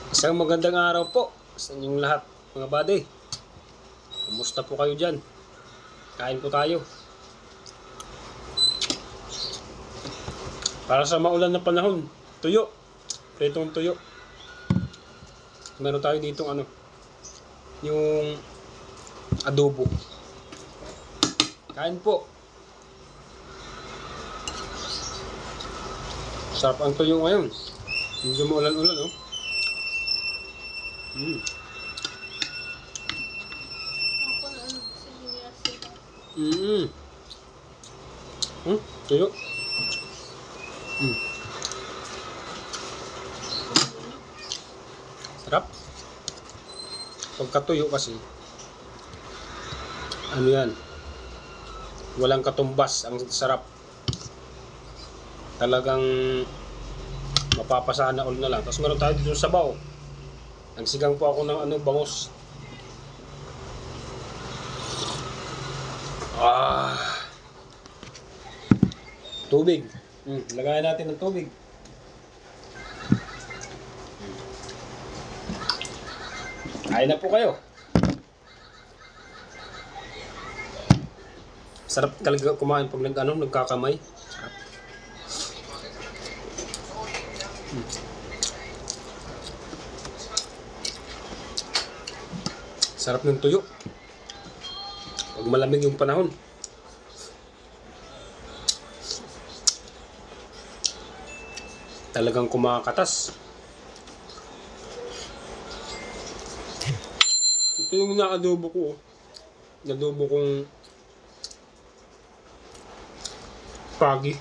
Isang magandang araw po sa inyong lahat mga buddy. Kumusta po kayo dyan? Kain po tayo. Para sa maulan na panahon, tuyo. Pritong tuyo. Meron tayo dito yung adobo. Kain po. Sarap ang tuyo ngayon. Medyo maulan-ulan, oh. Tuyo. Sarap. Pagkatuyo kasi, yan, walang katumbas, ang sarap. Talagang mapapasana all na lang. Tapos meron tayo dito sa sabaw. Nagsigang po ako ng bangus. Tubig. Lagayan natin ng tubig. Kain na po kayo. Sarap talaga kumain pag nagkakamay. Sarap. Sarap ng tuyo. Pag malamig yung panahon. Talagang kumakatas. Ito yung naadobo ko. Nadobo kong pagi.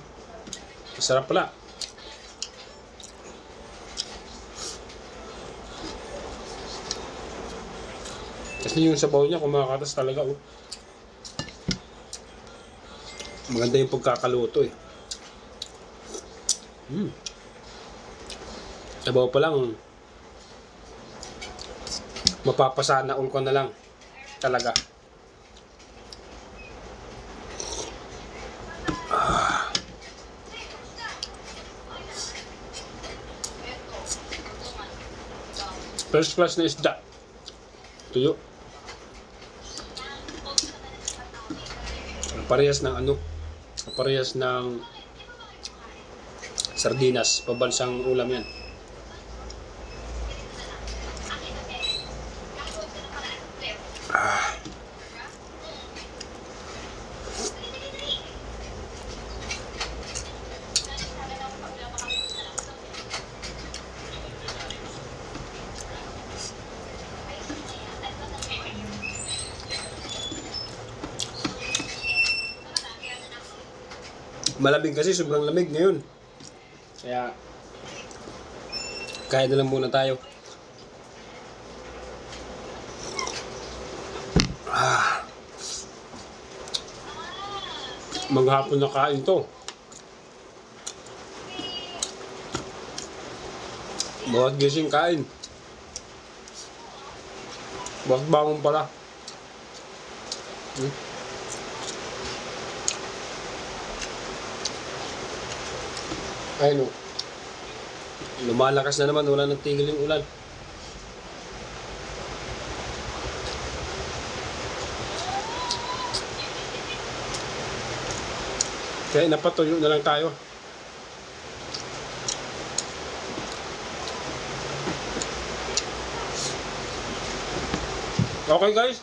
Sarap pala. Kasi yung sabaw niya kumakatas talaga, oh. Maganda yung pagkakaluto, eh. Sabaw pa lang, mapapasana all ko na lang talaga. First class na isda. Tuyo. Parehas ng sardinas, pabansang ulam yan. Malamig kasi, sobrang lamig ngayon. Kaya kain na lang muna tayo. Maghapon na kain to. Bawat gising kain. Bawat bangon pala. Ayun, lumalakas na naman, wala nang tigil yung ulan. Kaya napatuyo na lang tayo. Okay guys,